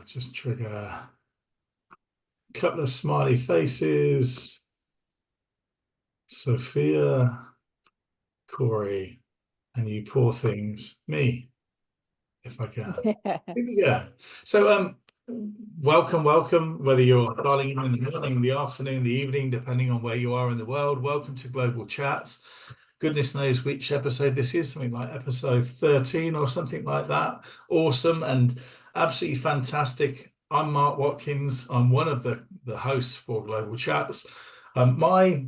Just trigger a couple of smiley faces. Sophia, Corey, and you poor things, me, if I can. Here we go. So, welcome, whether you're dialing in the morning, the afternoon, the evening, depending on where you are in the world. Welcome to Global Chats. Goodness knows which episode this is, something like episode 13 or something like that. Awesome and absolutely fantastic. I'm Mark Watkins. I'm one of the hosts for Global Chats. My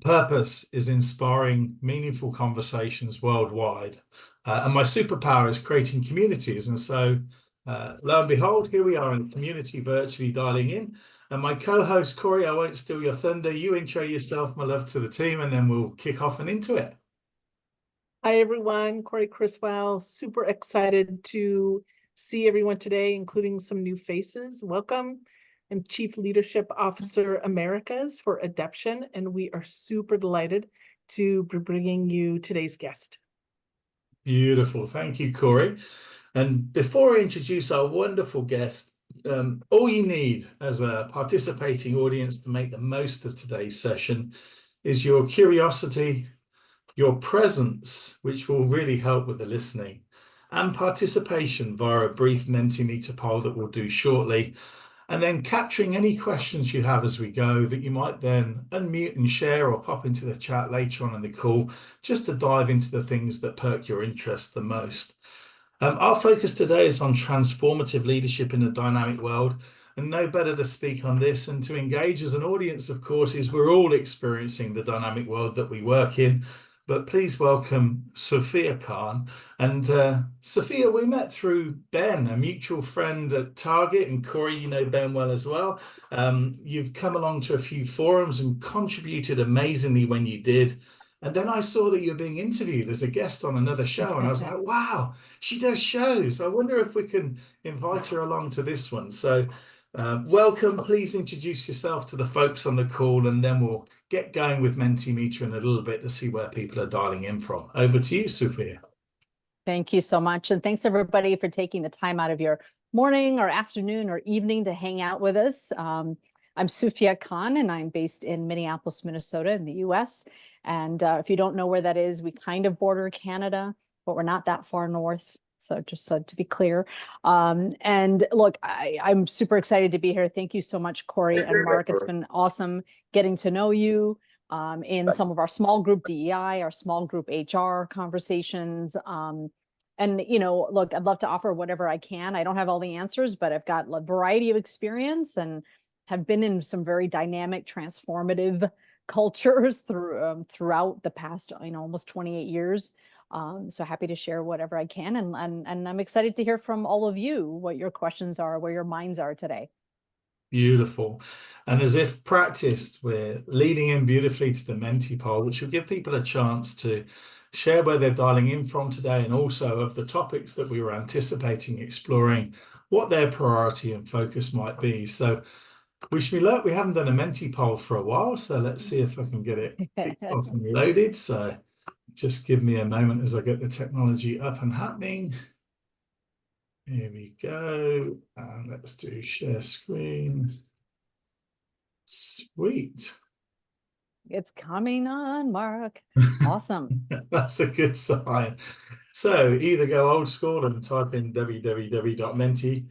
purpose is inspiring meaningful conversations worldwide. And my superpower is creating communities. And so, lo and behold, here we are in a community virtually dialing in. And my co-host, Corey, I won't steal your thunder. You intro yourself, my love, to the team, and then we'll kick off and into it. Hi, everyone. Corey Criswell. Super excited to see everyone today, including some new faces. Welcome. I'm Chief Leadership Officer Americas for Adeption, and we are super delighted to be bringing you today's guest. Beautiful. Thank you, Corey. And before I introduce our wonderful guest, all you need as a participating audience to make the most of today's session is your curiosity, your presence, which will really help with the listening, and participation via a brief Mentimeter poll that we'll do shortly, and then capturing any questions you have as we go that you might then unmute and share or pop into the chat later on in the call, just to dive into the things that perk your interest the most. Our focus today is on transformative leadership in a dynamic world, and no better to speak on this and to engage as an audience, of course, is we're all experiencing the dynamic world that we work in. But please welcome Sophia Khan. And Sophia, we met through Ben, a mutual friend at Target, and Corey, you know Ben well as well. You've come along to a few forums and contributed amazingly when you did. And then I saw that you're being interviewed as a guest on another show, and I was like, wow, she does shows. I wonder if we can invite her along to this one. So welcome. Please introduce yourself to the folks on the call, and then we'll get going with Mentimeter in a little bit to see where people are dialing in from. Over to you, Sophia. Thank you so much. And thanks, everybody, for taking the time out of your morning or afternoon or evening to hang out with us. I'm Sophia Khan, and I'm based in Minneapolis, Minnesota in the US. And if you don't know where that is, we kind of border Canada, but we're not that far north. So just to be clear. And look, I'm super excited to be here. Thank you so much, Corey and Mark. It's been awesome getting to know you in some of our small group DEI, our small group HR conversations. And, you know, look, I'd love to offer whatever I can. I don't have all the answers, but I've got a variety of experience and have been in some very dynamic, transformative cultures throughout the past, almost 28 years. So happy to share whatever I can. And I'm excited to hear from all of you, what your questions are, where your minds are today. Beautiful. And as if practiced, we're leading in beautifully to the Menti poll, which will give people a chance to share where they're dialing in from today, and also of the topics that we were anticipating exploring, what their priority and focus might be. So wish me luck. We haven't done a Menti poll for a while, so let's see if I can get it off and loaded. So just give me a moment as I get the technology up and happening. Here we go. And let's do share screen. Sweet. It's coming on, Mark. Awesome. That's a good sign. So either go old school and type in www.menti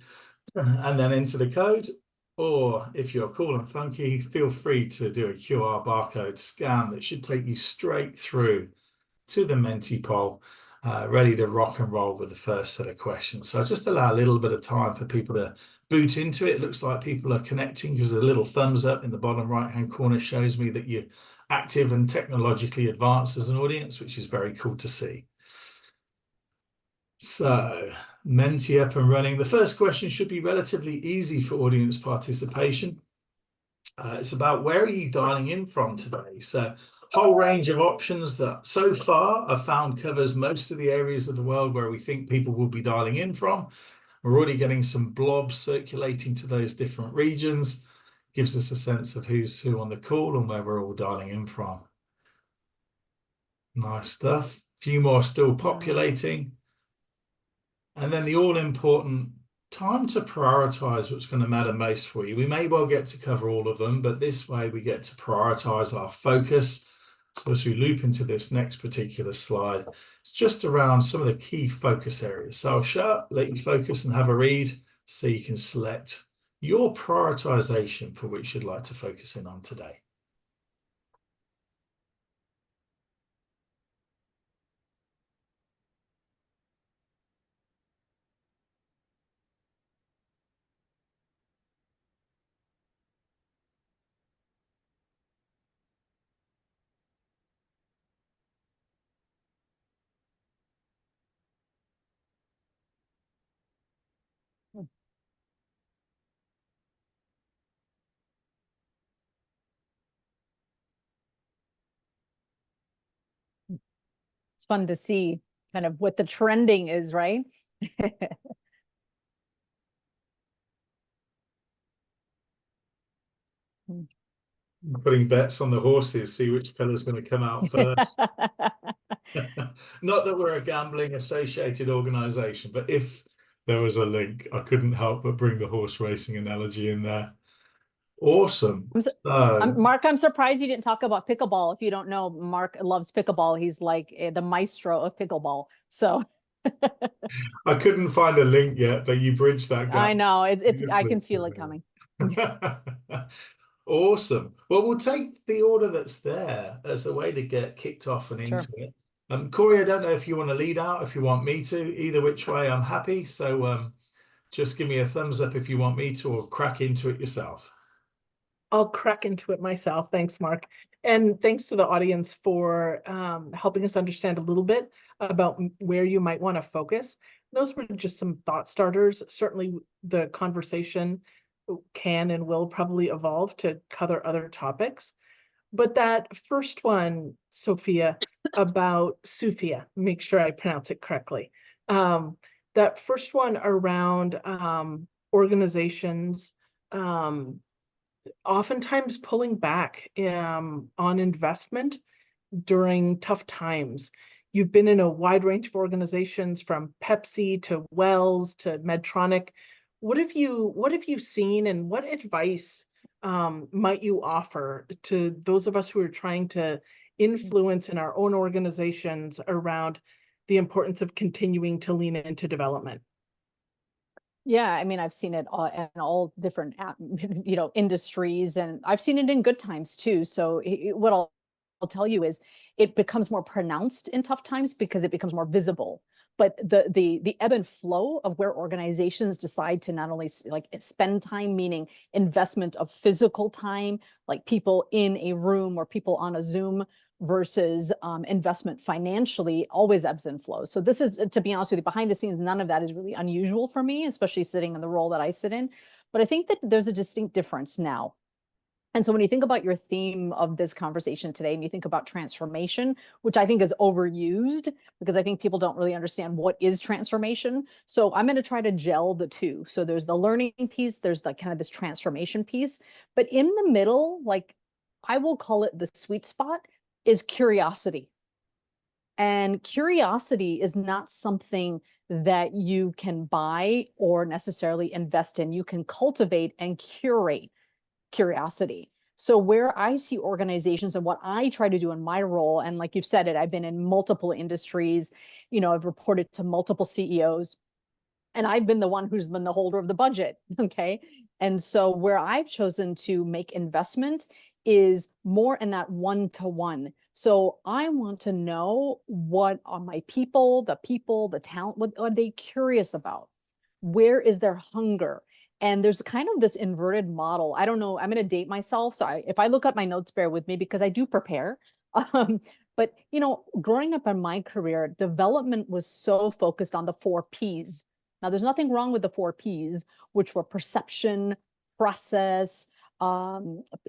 and then enter the code, or if you're cool and funky, feel free to do a QR barcode scan that should take you straight through to the Menti poll, ready to rock and roll with the first set of questions. So just allow a little bit of time for people to boot into it. It looks like people are connecting because the little thumbs up in the bottom right-hand corner shows me that you're active and technologically advanced as an audience, which is very cool to see. So Menti up and running. The first question should be relatively easy for audience participation. It's about where are you dialing in from today? So whole range of options that so far I've found covers most of the areas of the world where we think people will be dialing in from. We're already getting some blobs circulating to those different regions. Gives us a sense of who's who on the call and where we're all dialing in from. Nice stuff. A few more still populating. And then the all-important time to prioritize what's going to matter most for you. We may well get to cover all of them, but this way we get to prioritize our focus. So as we loop into this next particular slide, it's just around some of the key focus areas. So I'll let you focus and have a read so you can select your prioritization for which you'd like to focus in on today. It's fun to see kind of what the trending is, right? Putting bets on the horses, see which color's going to come out first. Not that we're a gambling associated organization, but if there was a link, I couldn't help but bring the horse racing analogy in there. Awesome. Mark, I'm surprised you didn't talk about pickleball. If you don't know, Mark loves pickleball. He's like the maestro of pickleball. So I couldn't find a link yet, but you bridged that gap. I know I can feel it coming. Awesome. Well, we'll take the order that's there as a way to get kicked off and into it. Corey, I don't know if you want to lead out, if you want me to. Either which way, I'm happy. So just give me a thumbs up if you want me to, or crack into it yourself. I'll crack into it myself. Thanks, Mark. And thanks to the audience for helping us understand a little bit about where you might want to focus. Those were just some thought starters. Certainly the conversation can and will probably evolve to cover other topics. But that first one, Sophia, about Sophia, make sure I pronounce it correctly. That first one around organizations, oftentimes pulling back on investment during tough times. You've been in a wide range of organizations from Pepsi to Wells to Medtronic. What have you seen, and what advice might you offer to those of us who are trying to influence in our own organizations around the importance of continuing to lean into development? Yeah, I mean, I've seen it in all different, industries, and I've seen it in good times too. So what I'll tell you is it becomes more pronounced in tough times because it becomes more visible. But the ebb and flow of where organizations decide to not only like spend time, meaning investment of physical time, like people in a room or people on a Zoom, versus investment financially, always ebbs and flows. So this is, to be honest with you, behind the scenes, none of that is really unusual for me, especially sitting in the role that I sit in. But I think that there's a distinct difference now. And so when you think about your theme of this conversation today, and you think about transformation, which I think is overused because I think people don't really understand what is transformation. So I'm going to try to gel the two. So there's the learning piece, there's the kind of this transformation piece, but in the middle, like I will call it the sweet spot, is curiosity. And curiosity is not something that you can buy or necessarily invest in. You can cultivate and curate curiosity. So where I see organizations and what I try to do in my role, and like you've said it, I've been in multiple industries, I've reported to multiple CEOs, and I've been the one who's been the holder of the budget, okay? And so where I've chosen to make investment is more in that one-to-one. So I want to know, what are my people, the talent, what are they curious about? Where is their hunger? And there's kind of this inverted model. I don't know, I'm going to date myself. So if I look up my notes, bear with me because I do prepare. But, growing up in my career, development was so focused on the 4 Ps. Now, there's nothing wrong with the 4 Ps, which were perception, process,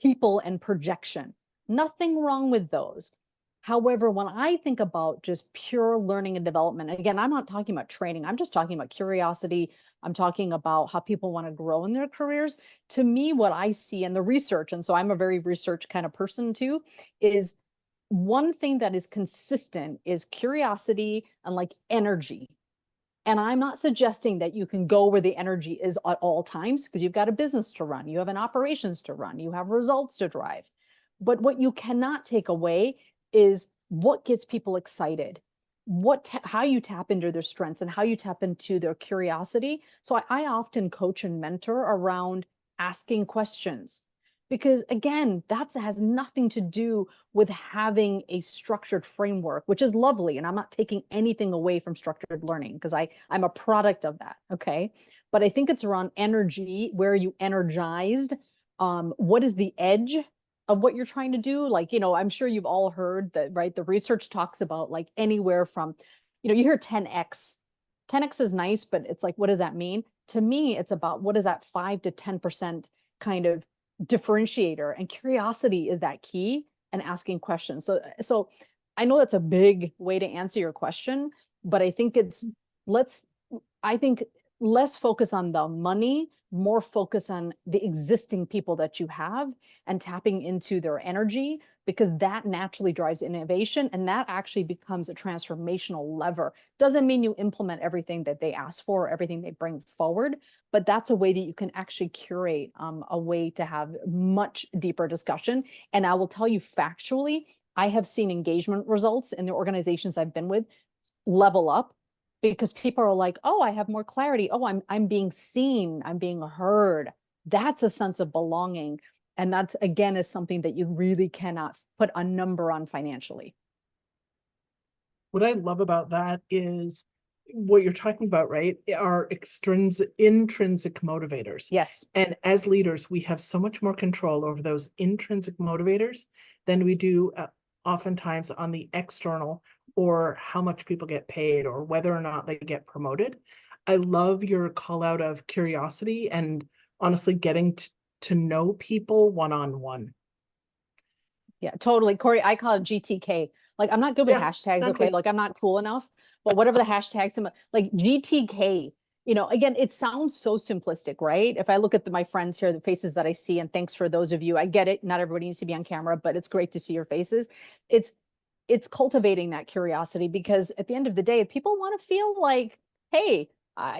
people, and projection. Nothing wrong with those. However, when I think about just pure learning and development, again, I'm not talking about training, I'm just talking about curiosity. I'm talking about how people want to grow in their careers. To me, what I see in the research, and so I'm a very research kind of person too, is one thing that is consistent is curiosity and like energy. And I'm not suggesting that you can go where the energy is at all times, because you've got a business to run, you have an operations to run, you have results to drive. But what you cannot take away is what gets people excited, how you tap into their strengths and how you tap into their curiosity. So I often coach and mentor around asking questions, because again, that has nothing to do with having a structured framework, which is lovely. And I'm not taking anything away from structured learning, because I'm a product of that. Okay. But I think it's around energy. Where are you energized? What is the edge of what you're trying to do? Like, I'm sure you've all heard that, right? The research talks about like anywhere from, you hear 10x. 10x is nice, but it's like, what does that mean? To me, it's about what is that 5 to 10% kind of differentiator, and curiosity is that key, and asking questions. So I know that's a big way to answer your question, but I think I think less focus on the money, more focus on the existing people that you have and tapping into their energy, because that naturally drives innovation, and that actually becomes a transformational lever. Doesn't mean you implement everything that they ask for, or everything they bring forward, but that's a way that you can actually curate a way to have much deeper discussion. And I will tell you factually, I have seen engagement results in the organizations I've been with level up, because people are like, oh, I have more clarity. Oh, I'm being seen, I'm being heard. That's a sense of belonging. And that's, again, is something that you really cannot put a number on financially. What I love about that is what you're talking about, right? Are intrinsic motivators. Yes. And as leaders, we have so much more control over those intrinsic motivators than we do oftentimes on the external, or how much people get paid, or whether or not they get promoted. I love your call out of curiosity and honestly getting to know people one-on-one. Yeah, totally. Corey, I call it GTK. Like, I'm not good with hashtags, exactly. okay? Like, I'm not cool enough, but whatever the hashtags, like GTK, again, it sounds so simplistic, right? If I look at my friends here, the faces that I see, and thanks for those of you, I get it. Not everybody needs to be on camera, but it's great to see your faces. It's cultivating that curiosity, because at the end of the day, people want to feel like, hey,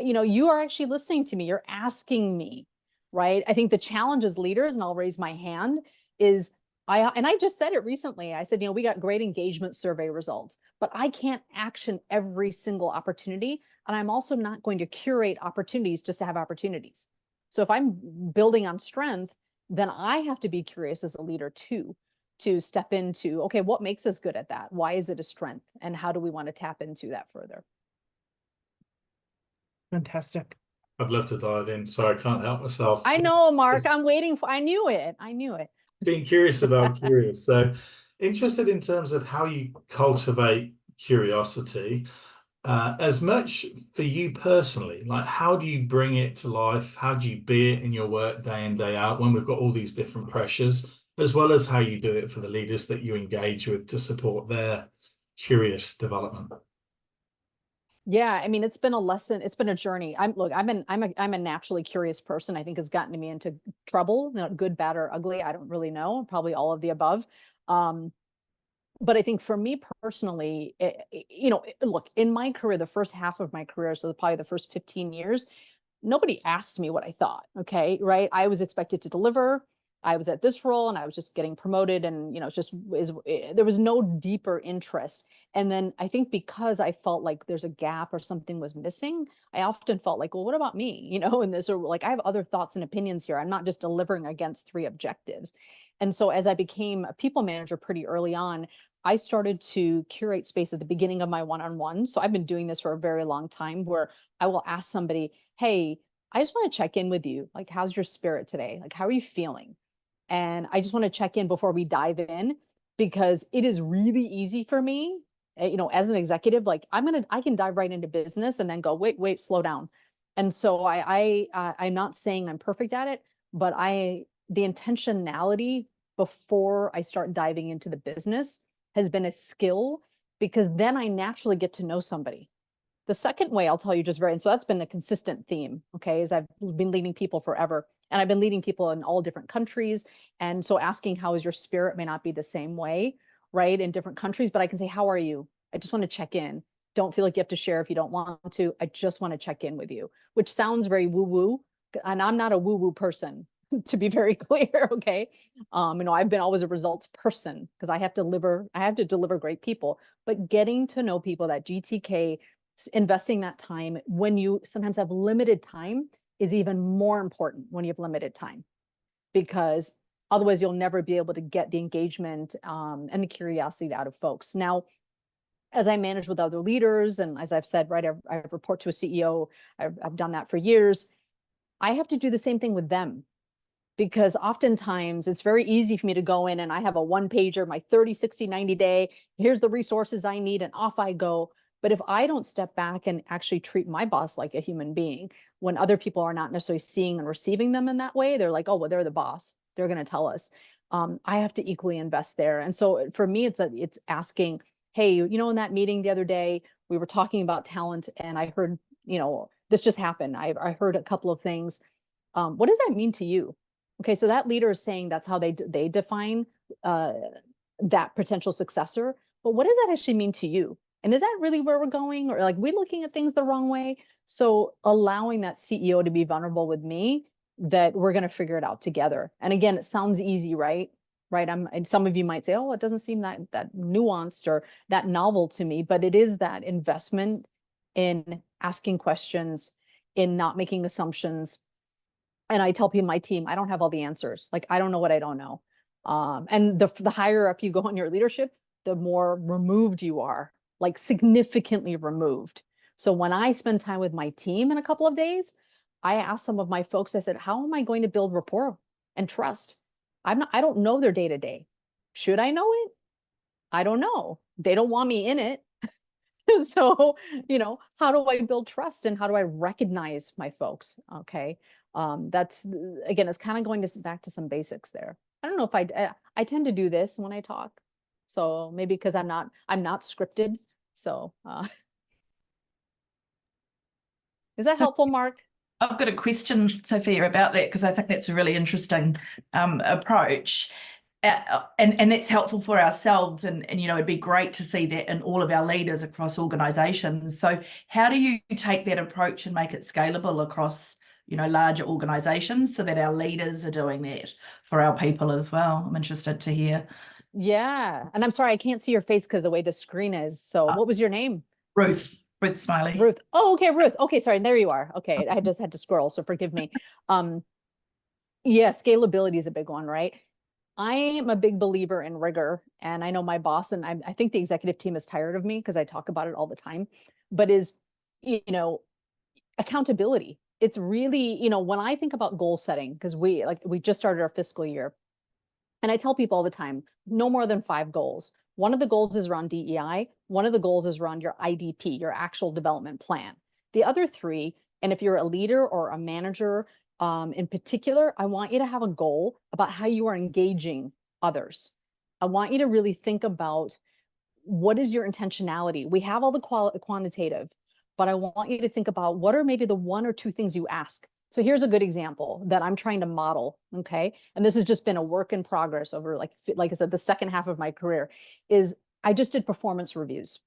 you are actually listening to me. You're asking me, right? I think the challenge as leaders, and I'll raise my hand, is I just said it recently. I said, we got great engagement survey results, but I can't action every single opportunity. And I'm also not going to curate opportunities just to have opportunities. So if I'm building on strength, then I have to be curious as a leader too, to step into, okay, what makes us good at that? Why is it a strength? And how do we want to tap into that further? Fantastic. I'd love to dive in, so I can't help myself. I know, Mark, I'm waiting for, I knew it. Being curious about curious. So interested in terms of how you cultivate curiosity, as much for you personally, like how do you bring it to life? How do you be it in your work day in, day out, when we've got all these different pressures, as well as how you do it for the leaders that you engage with to support their curious development? Yeah, I mean, it's been a lesson. It's been a journey. I'm a naturally curious person. I think it's gotten me into trouble, good, bad, or ugly. I don't really know, probably all of the above. But I think for me personally, look, in my career, the first half of my career, so probably the first 15 years, nobody asked me what I thought. Okay. Right. I was expected to deliver. I was at this role and I was just getting promoted, and, there was no deeper interest. And then I think because I felt like there's a gap or something was missing, I often felt like, well, what about me? And this, or like, I have other thoughts and opinions here. I'm not just delivering against 3 objectives. And so as I became a people manager pretty early on, I started to curate space at the beginning of my one-on-one. So I've been doing this for a very long time, where I will ask somebody, hey, I just want to check in with you. Like, how's your spirit today? Like, how are you feeling? And I just want to check in before we dive in, because it is really easy for me, as an executive, like I can dive right into business and then go, wait, slow down. And so I'm not saying I'm perfect at it, but the intentionality before I start diving into the business has been a skill, because then I naturally get to know somebody. The second way I'll tell you and so that's been a consistent theme, okay, is I've been leading people forever, and I've been leading people in all different countries. And so asking how is your spirit may not be the same way, right, in different countries, but I can say, how are you? I just want to check in. Don't feel like you have to share if you don't want to. I just want to check in with you, which sounds very woo-woo. And I'm not a woo-woo person, to be very clear. Okay. I've been always a results person because I have to deliver great people, but getting to know people, that GTK, investing that time when you sometimes have limited time is even more important when you have limited time, because otherwise you'll never be able to get the engagement and the curiosity out of folks. Now, as I manage with other leaders, and as I've said, right, I report to a CEO, I've done that for years. I have to do the same thing with them, because oftentimes it's very easy for me to go in and I have a one pager, my 30, 60, 90 day, here's the resources I need, and off I go. But if I don't step back and actually treat my boss like a human being, when other people are not necessarily seeing and receiving them in that way, they're like, oh, well, they're the boss, they're going to tell us. I have to equally invest there. And so for me, it's asking, hey, in that meeting the other day, we were talking about talent, and I heard, this just happened. I heard a couple of things. What does that mean to you? Okay, so that leader is saying that's how they define that potential successor. But what does that actually mean to you? And is that really where we're going? Or like, we looking at things the wrong way? So allowing that CEO to be vulnerable with me, that we're going to figure it out together. And again, it sounds easy, right? Right. And some of you might say, oh, it doesn't seem that nuanced or that novel to me, but it is that investment in asking questions, in not making assumptions. And I tell people, my team, I don't have all the answers. Like, I don't know what I don't know. And the higher up you go in your leadership, the more removed you are, like significantly removed. So when I spend time with my team in a couple of days, I asked some of my folks, I said, how am I going to build rapport and trust? I don't know their day to day. Should I know it? I don't know. They don't want me in it. So, how do I build trust, and how do I recognize my folks? Okay. That's, again, it's kind of going back to some basics there. I don't know if I tend to do this when I talk. So maybe because I'm not scripted. So, is that So helpful, Mark? I've got a question, Sophia, about that, because I think that's a really interesting approach. And that's helpful for ourselves, and it'd be great to see that in all of our leaders across organisations. So how do you take that approach and make it scalable across larger organisations, so that our leaders are doing that for our people as well? I'm interested to hear. Yeah, and I'm sorry, I can't see your face because the way the screen is. So what was your name? Ruth Smiley. Ruth. Oh, okay, Ruth. Okay, sorry, there you are. Okay, I just had to scroll, so forgive me. Yeah, scalability is a big one, right? I am a big believer in rigor, and I know my boss, and I think the executive team is tired of me because I talk about it all the time, but is, accountability. It's really, when I think about goal setting, because we just started our fiscal year, and I tell people all the time, no more than 5 goals. One of the goals is around DEI. One of the goals is around your IDP, your actual development plan. The other 3, and if you're a leader or a manager, in particular, I want you to have a goal about how you are engaging others. I want you to really think about, what is your intentionality? We have all the quantitative, but I want you to think about, what are maybe the 1 or 2 things you ask. So here's a good example that I'm trying to model, okay? And this has just been a work in progress over, like I said, the second half of my career, is I just did performance reviews.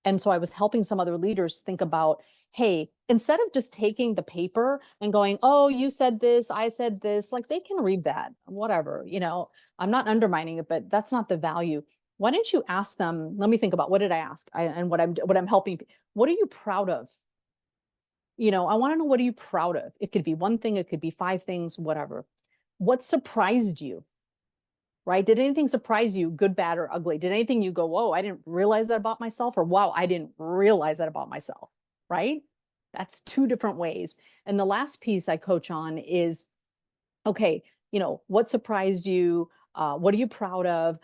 And so I was helping some other leaders think about, hey, instead of just taking the paper and going, oh, you said this, I said this, like, they can read that, whatever, I'm not undermining it, but that's not the value. Why don't you ask them, let me think about, what did I ask? And what I'm helping, what are you proud of? I want to know, what are you proud of? It could be 1 thing, it could be 5 things, whatever. What surprised you? Right? Did anything surprise you, good, bad, or ugly? Did anything you go, whoa, I didn't realize that about myself, or wow, I didn't realize that about myself, right? That's 2 different ways. And the last piece I coach on is, okay, what surprised you? What are you proud of?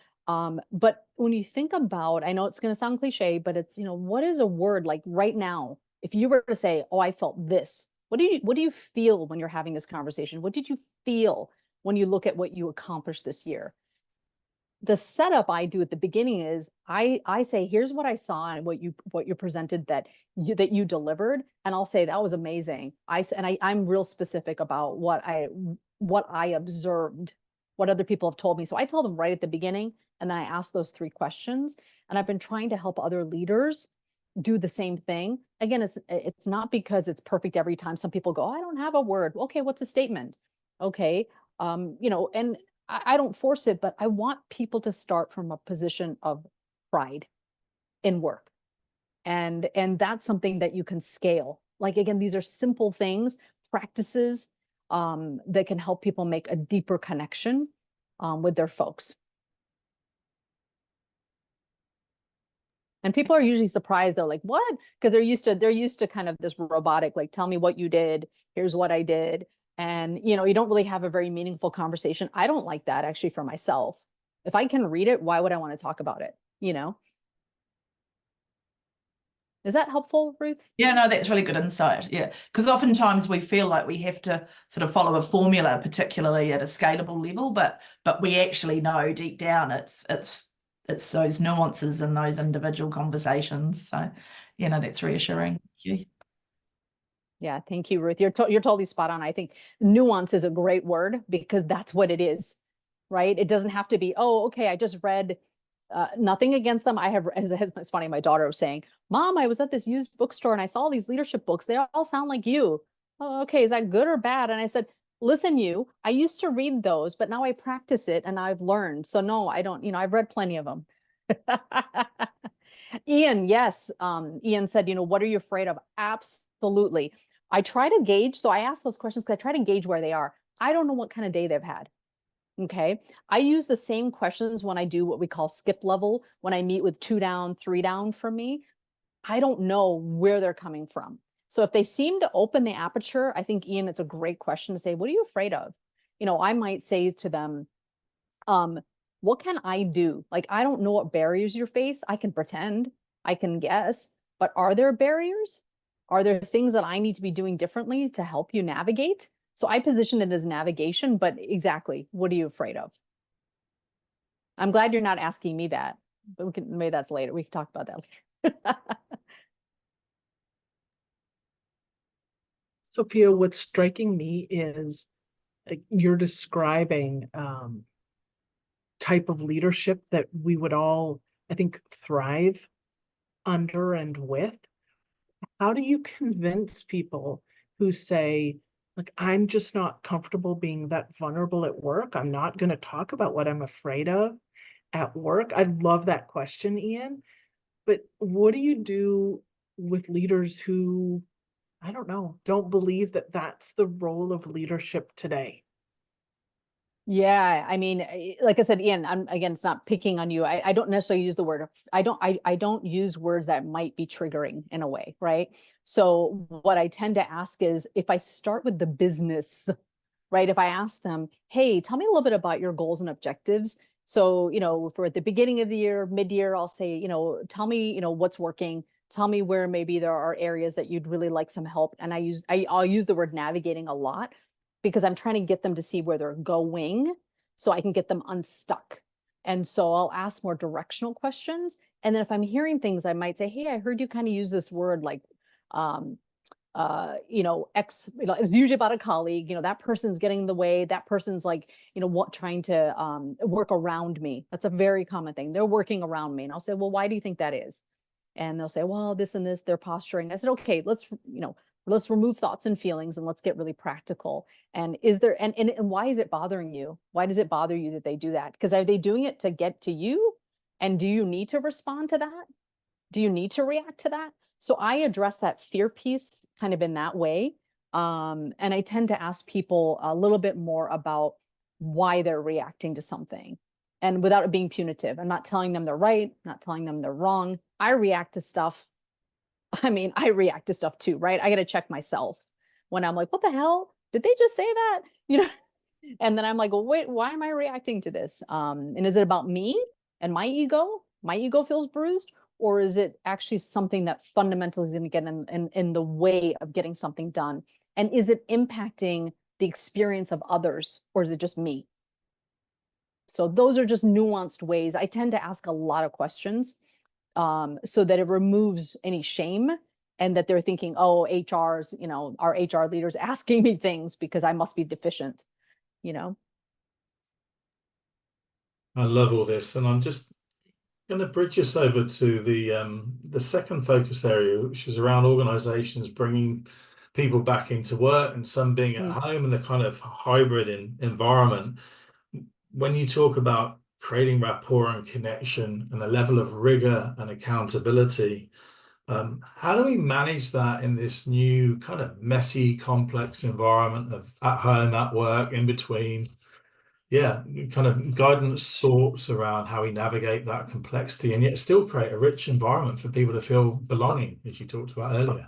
But when you think about, I know it's going to sound cliche, but it's, what is a word, like right now, if you were to say, oh, I felt this, what do you feel when you're having this conversation? What did you feel when you look at what you accomplished this year? The setup I do at the beginning is, I say, here's what I saw and what you presented that you delivered, and I'll say that was amazing. I'm real specific about what I observed, what other people have told me. So I tell them right at the beginning, and then I ask those 3 questions. And I've been trying to help other leaders do the same thing. Again, it's not because it's perfect every time. Some people go, I don't have a word. Okay, what's a statement? Okay, you know, and I don't force it, but I want people to start from a position of pride in work. And that's something that you can scale. Like, again, these are simple things, practices that can help people make a deeper connection with their folks. And people are usually surprised, though, like, what? Because they're used to kind of this robotic, like, tell me what you did, here's what I did. And, you know, you don't really have a very meaningful conversation. I don't like that, actually, for myself. If I can read it, why would I want to talk about it? You know? Is that helpful, Ruth? Yeah, no, that's really good insight. Yeah, because oftentimes we feel like we have to sort of follow a formula, particularly at a scalable level, but we actually know deep down it's those nuances in those individual conversations. So, you know, that's reassuring. Thank you. Yeah, thank you, Ruth. You're totally spot on. I think nuance is a great word because that's what it is, right? It doesn't have to be, oh, okay, I just read nothing against them. I have, as it's funny, my daughter was saying, Mom, I was at this used bookstore and I saw these leadership books. They all sound like you. Oh, okay, is that good or bad? And I said, listen, I used to read those, but now I practice it and I've learned. So no, I don't, I've read plenty of them. Ian, yes. Ian said, what are you afraid of? Absolutely. I try to gauge. So I ask those questions because I try to gauge where they are. I don't know what kind of day they've had. Okay. I use the same questions when I do what we call skip level, when I meet with 2 down, 3 down for me. I don't know where they're coming from. So if they seem to open the aperture, I think, Ian, it's a great question to say, what are you afraid of? I might say to them, what can I do? Like, I don't know what barriers you face. I can pretend, I can guess, but are there barriers? Are there things that I need to be doing differently to help you navigate? So I position it as navigation, but exactly, what are you afraid of? I'm glad you're not asking me that, but maybe that's later. We can talk about that later. Sophia, what's striking me is you're describing type of leadership that we would all, I think, thrive under and with. How do you convince people who say, like, I'm just not comfortable being that vulnerable at work. I'm not going to talk about what I'm afraid of at work. I love that question, Ian. But what do you do with leaders who, I don't know, don't believe that that's the role of leadership today? Yeah, I mean, like I said, Ian, again, it's not picking on you. I don't necessarily use the word. I don't use words that might be triggering in a way, right? So what I tend to ask is, if I start with the business, right? If I ask them, hey, tell me a little bit about your goals and objectives. So, for at the beginning of the year, mid-year, I'll say, tell me, what's working. Tell me where maybe there are areas that you'd really like some help. And I'll use the word navigating a lot because I'm trying to get them to see where they're going so I can get them unstuck. And so I'll ask more directional questions. And then if I'm hearing things, I might say, hey, I heard you kind of use this word like, it's usually about a colleague, that person's getting in the way, that person's like, trying to work around me. That's a very common thing. They're working around me. And I'll say, well, why do you think that is? And they'll say, well, this and this, they're posturing. I said, okay, let's remove thoughts and feelings and let's get really practical. And is there, and why is it bothering you? Why does it bother you that they do that? Because are they doing it to get to you? And do you need to respond to that? Do you need to react to that? So I address that fear piece kind of in that way. And I tend to ask people a little bit more about why they're reacting to something and without it being punitive. I'm not telling them they're right, not telling them they're wrong. I react to stuff. I mean, I react to stuff too, right? I got to check myself when I'm like, what the hell? Did they just say that? And then I'm like, well, wait, why am I reacting to this? And is it about me and my ego? My ego feels bruised? Or is it actually something that fundamentally is going to get in the way of getting something done? And is it impacting the experience of others, or is it just me? So those are just nuanced ways. I tend to ask a lot of questions so that it removes any shame and that they're thinking, oh, HR's, our HR leaders asking me things because I must be deficient, I love all this. And I'm just going to bridge us over to the second focus area, which is around organizations bringing people back into work and some being at home and the kind of hybrid environment. When you talk about creating rapport and connection and a level of rigor and accountability, how do we manage that in this new kind of messy, complex environment of at home, at work, in between? Yeah, kind of guidance, thoughts around how we navigate that complexity and yet still create a rich environment for people to feel belonging, as you talked about earlier.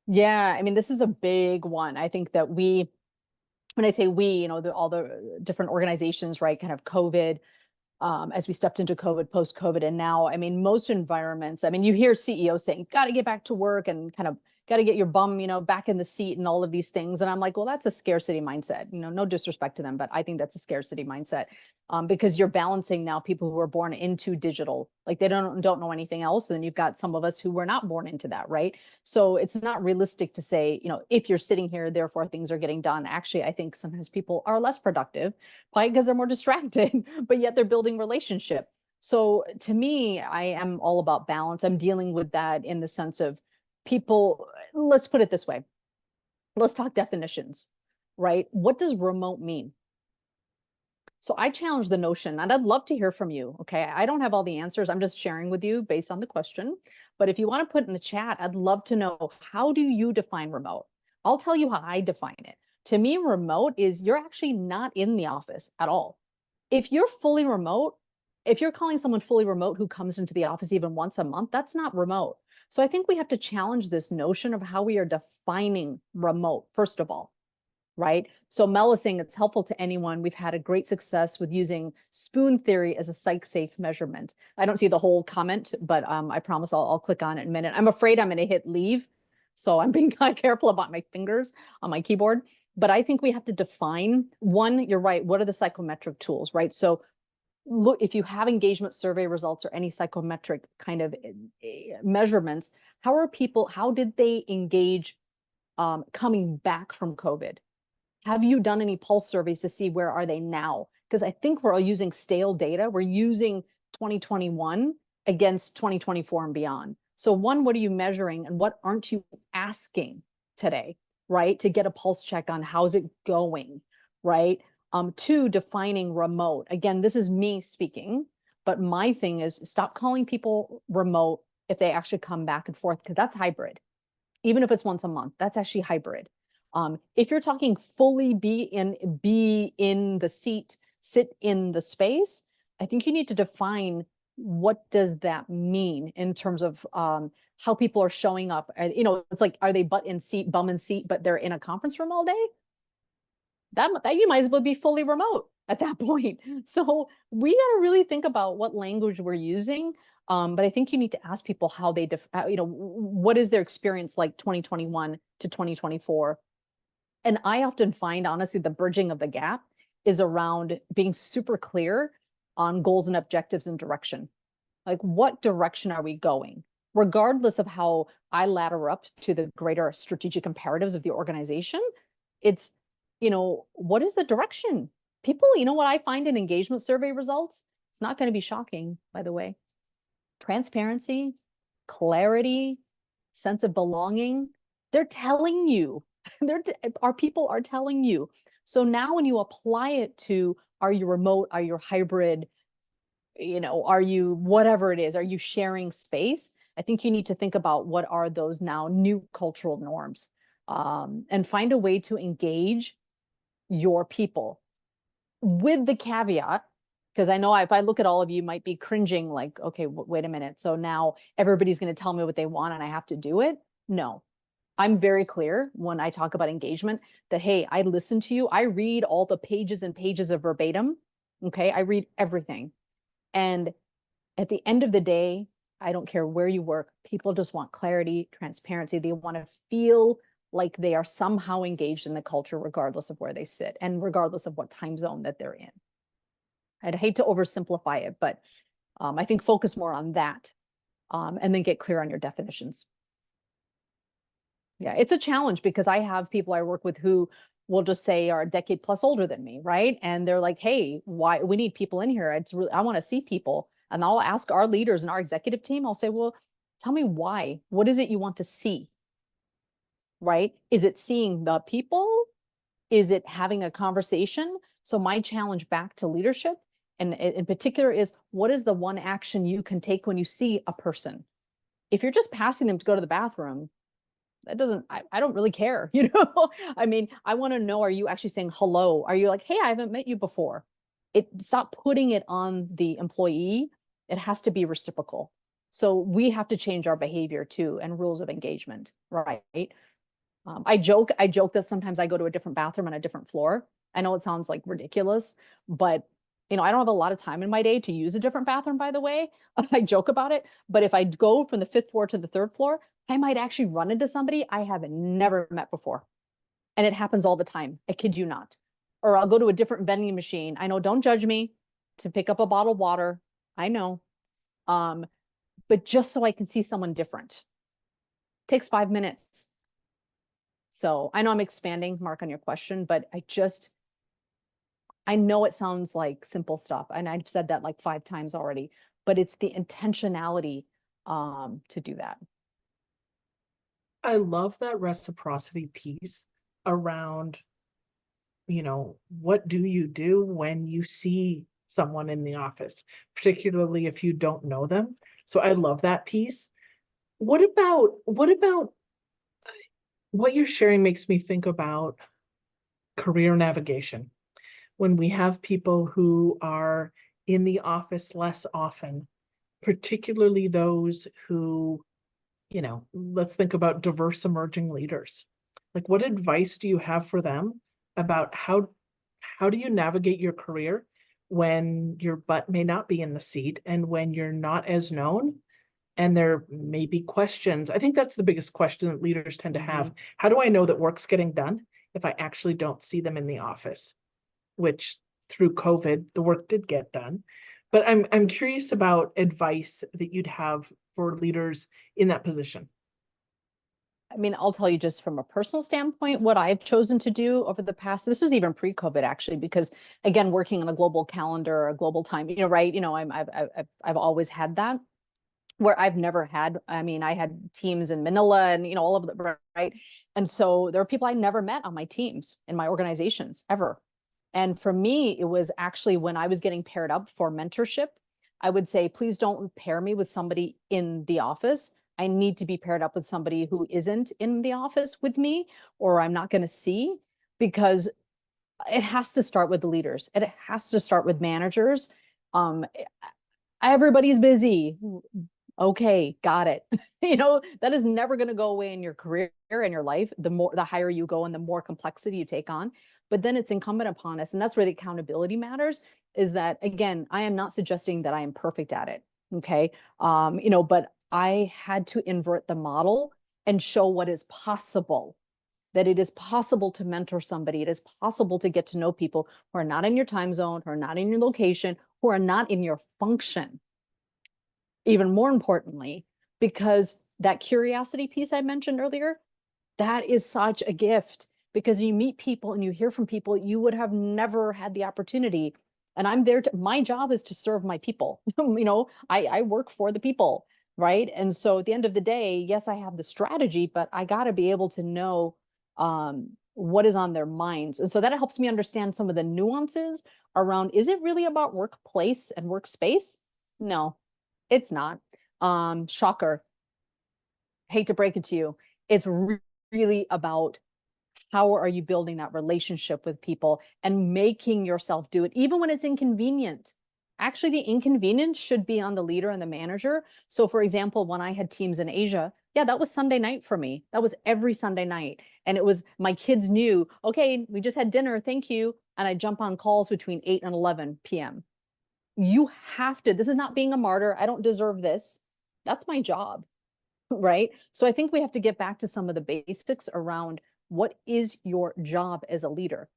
Yeah, I mean, this is a big one. I think that when I say we, you know, all the different organizations, right, kind of COVID, as we stepped into COVID, post-COVID, and now, I mean, most environments, I mean, you hear CEOs saying, got to get back to work and kind of got to get your bum, you know, back in the seat and all of these things. And I'm like, well, that's a scarcity mindset. You know, no disrespect to them, but I think that's a scarcity mindset, because you're balancing now people who are born into digital, like they don't know anything else. And then you've got some of us who were not born into that, right? So it's not realistic to say, you know, if you're sitting here, therefore things are getting done. Actually, I think sometimes people are less productive, probably because they're more distracted, but yet they're building relationship. So to me, I am all about balance. I'm dealing with that in the sense of people, let's put it this way. Let's talk definitions, right? What does remote mean? So I challenge the notion, and I'd love to hear from you. Okay. I don't have all the answers. I'm just sharing with you based on the question. But if you want to put in the chat, I'd love to know, how do you define remote? I'll tell you how I define it. To me, remote is you're actually not in the office at all. If you're fully remote, if you're calling someone fully remote who comes into the office even once a month, that's not remote. So I think we have to challenge this notion of how we are defining remote, first of all, right? So Mel is saying it's helpful to anyone. We've had a great success with using spoon theory as a psych-safe measurement. I don't see the whole comment, but I promise I'll click on it in a minute. I'm afraid I'm going to hit leave, so I'm being kind of careful about my fingers on my keyboard. But I think we have to define, one, you're right, what are the psychometric tools, right? So look, if you have engagement survey results or any psychometric kind of measurements, how did they engage coming back from COVID? Have you done any pulse surveys to see where are they now? Because I think we're all using stale data. We're using 2021 against 2024 and beyond. So one, what are you measuring and what aren't you asking today, right? To get a pulse check on how's it going, right? Two, defining remote. Again, this is me speaking, but my thing is stop calling people remote if they actually come back and forth, because that's hybrid. Even if it's once a month, that's actually hybrid. If you're talking fully be in the seat, sit in the space, I think you need to define what does that mean in terms of how people are showing up. You know, it's like, are they bum in seat, but they're in a conference room all day? That you might as well be fully remote at that point. So we got to really think about what language we're using. But I think you need to ask people how they, you know, what is their experience like 2021 to 2024? And I often find, honestly, the bridging of the gap is around being super clear on goals and objectives and direction. Like, what direction are we going? Regardless of how I ladder up to the greater strategic imperatives of the organization, it's, you know, what is the direction? People, you know what I find in engagement survey results? It's not going to be shocking, by the way. Transparency, clarity, sense of belonging. They're telling you. Our people are telling you. So now when you apply it to, are you remote? Are you hybrid? You know, are you whatever it is? Are you sharing space? I think you need to think about what are those now new cultural norms, and find a way to engage your people with the caveat, because I know if I look at all of you, might be cringing like, okay, wait a minute. So now everybody's going to tell me what they want and I have to do it. No, I'm very clear when I talk about engagement that, hey, I listen to you. I read all the pages and pages of verbatim. Okay. I read everything. And at the end of the day, I don't care where you work. People just want clarity, transparency. They want to feel like they are somehow engaged in the culture, regardless of where they sit and regardless of what time zone that they're in. I'd hate to oversimplify it, but I think focus more on that, and then get clear on your definitions. Yeah, it's a challenge because I have people I work with who will just say are a decade plus older than me, right? And they're like, hey, why we need people in here. It's really, I want to see people. And I'll ask our leaders and our executive team, I'll say, well, tell me why. What is it you want to see? Right? Is it seeing the people? Is it having a conversation? So my challenge back to leadership, and in particular, is what is the one action you can take when you see a person? If you're just passing them to go to the bathroom, that doesn't, I don't really care, you know? I mean, I want to know, are you actually saying hello? Are you like, hey, I haven't met you before? Stop putting it on the employee. It has to be reciprocal. So we have to change our behavior too, and rules of engagement, right? I joke that sometimes I go to a different bathroom on a different floor. I know it sounds like ridiculous, but you know, I don't have a lot of time in my day to use a different bathroom, by the way. I joke about it, but if I go from the 5th floor to the 3rd floor, I might actually run into somebody I have never met before. And it happens all the time. I kid you not. Or I'll go to a different vending machine. I know, don't judge me, to pick up a bottle of water. I know. But just so I can see someone different. It takes 5 minutes. So I know I'm expanding, Mark, on your question, but I know it sounds like simple stuff, and I've said that like 5 times already, but it's the intentionality to do that. I love that reciprocity piece around, you know, what do you do when you see someone in the office, particularly if you don't know them? So I love that piece. What about what you're sharing makes me think about career navigation. When we have people who are in the office less often, particularly those who, you know, let's think about diverse emerging leaders. Like, what advice do you have for them about how do you navigate your career when your butt may not be in the seat and when you're not as known and there may be questions? I think that's the biggest question that leaders tend to have. How do I know that work's getting done if I actually don't see them in the office? Which through COVID, the work did get done. But I'm curious about advice that you'd have for leaders in that position. I mean, I'll tell you just from a personal standpoint, what I've chosen to do over the past, this was even pre-COVID actually, because again, working on a global calendar, a global time, you know, right? You know, I've always had that, where I've never had, I mean, I had teams in Manila and, you know, all of the, right? And so there are people I never met on my teams in my organizations ever. And for me, it was actually when I was getting paired up for mentorship, I would say, please don't pair me with somebody in the office. I need to be paired up with somebody who isn't in the office with me, or I'm not going to see, because it has to start with the leaders. It has to start with managers. Everybody's busy. Okay, got it. You know, that is never going to go away in your career and your life. The higher you go and the more complexity you take on. But then it's incumbent upon us, and that's where the accountability matters, is that, again, I am not suggesting that I am perfect at it. Okay. You know, but I had to invert the model and show what is possible, that it is possible to mentor somebody. It is possible to get to know people who are not in your time zone, who are not in your location, who are not in your function. Even more importantly, because that curiosity piece I mentioned earlier, that is such a gift, because you meet people and you hear from people you would have never had the opportunity. And I'm there to, my job is to serve my people. You know, I work for the people, right? And so at the end of the day, yes, I have the strategy, but I got to be able to know what is on their minds. And so that helps me understand some of the nuances around, is it really about workplace and workspace? No, it's not. Shocker. Hate to break it to you. It's really about how are you building that relationship with people and making yourself do it, even when it's inconvenient. Actually, the inconvenience should be on the leader and the manager. So for example, when I had teams in Asia, yeah, that was Sunday night for me. That was every Sunday night. And it was, my kids knew, okay, we just had dinner, thank you. And I jump on calls between 8 and 11 p.m. You have to, this is not being a martyr. I don't deserve this. That's my job, right? So I think we have to get back to some of the basics around what is your job as a leader.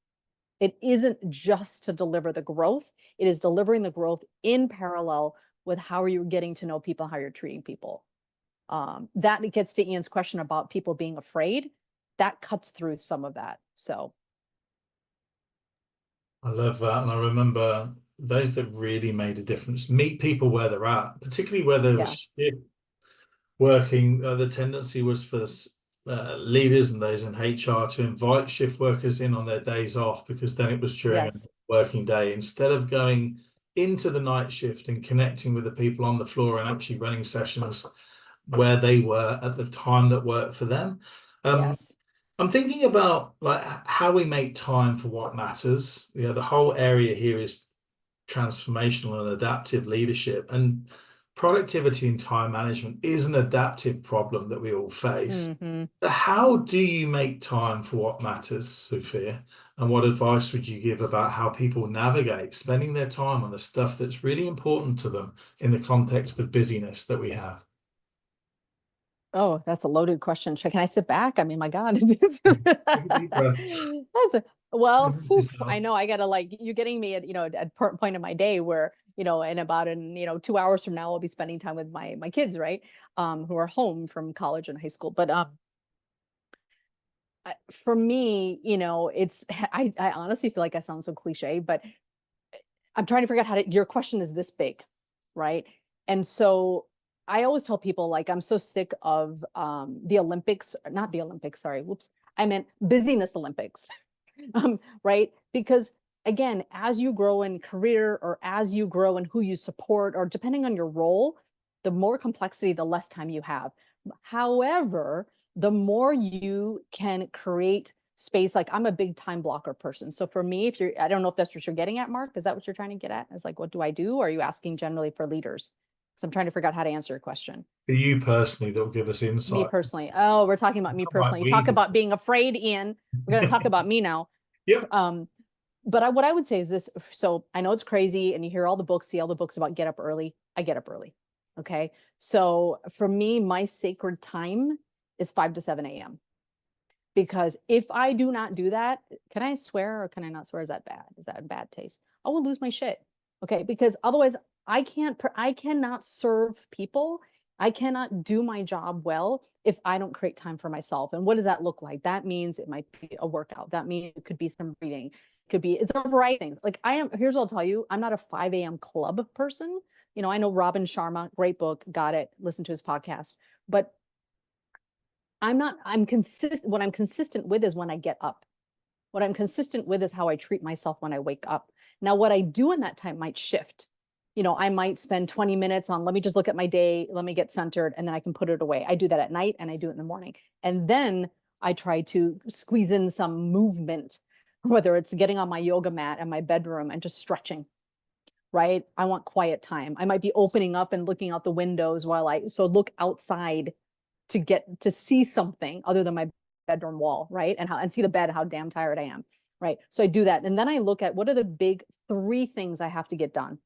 It isn't just to deliver the growth. It is delivering the growth in parallel with how are you getting to know people, how you're treating people. That gets to Ian's question about people being afraid. That cuts through some of that. So I love that. And I remember that really made a difference. Meet people where they're at, particularly where there Yeah. was shift working. The tendency was for leaders and those in HR to invite shift workers in on their days off, because then it was during a Yes. working day, instead of going into the night shift and connecting with the people on the floor and actually running sessions where they were at the time that worked for them. Yes. I'm thinking about like how we make time for what matters. You know, the whole area here is transformational and adaptive leadership, and productivity and time management is an adaptive problem that we all face. Mm-hmm. So how do you make time for what matters, Sophia? And what advice would you give about how people navigate spending their time on the stuff that's really important to them in the context of busyness that we have? Oh, that's a loaded question. Can I sit back? I mean, my God. Take a deep breath. Well, Listen to I yourself. know I gotta like, you're getting me at, at a point in my day where, in about 2 hours from now, I'll be spending time with my kids, right? Who are home from college and high school. But for me, it's, I honestly feel like I sound so cliche, but I'm trying to figure out your question is this big, right? And so I always tell people, like, I'm so sick of the Olympics, not the Olympics, sorry, whoops. I meant busyness Olympics, right? Because again, as you grow in career, or as you grow in who you support, or depending on your role, the more complexity, the less time you have. However, the more you can create space, like I'm a big time blocker person. So for me, I don't know if that's what you're getting at, Mark, is that what you're trying to get at? Is like, what do I do? Or are you asking generally for leaders? Because I'm trying to figure out how to answer your question. For you personally, that will give us Me insight. personally. Oh, we're talking about me How might personally. You we talk do about being afraid, Ian. We're going to talk about me now. Yep. But what I would say is this. So I know it's crazy, and you hear all the books, see all the books about get up early. I get up early. Okay. So for me, my sacred time is 5 to 7 a.m. Because if I do not do that, can I swear or can I not swear? Is that bad? Is that in bad taste? I will lose my shit. Okay. Because otherwise I cannot serve people. I cannot do my job well if I don't create time for myself. And what does that look like? That means it might be a workout. That means it could be some reading. It could be, it's a variety of things. Like here's what I'll tell you. I'm not a 5 a.m. club person. I know Robin Sharma, great book, got it. Listen to his podcast. But I'm consistent. What I'm consistent with is when I get up. What I'm consistent with is how I treat myself when I wake up. Now, what I do in that time might shift. I might spend 20 minutes on, let me just look at my day, let me get centered, and then I can put it away. I do that at night and I do it in the morning. And then I try to squeeze in some movement, whether it's getting on my yoga mat in my bedroom and just stretching, right? I want quiet time. I might be opening up and looking out the windows so look outside to get to see something other than my bedroom wall, right? And see the bed, how damn tired I am, right? So I do that. And then I look at what are the big 3 things I have to get done.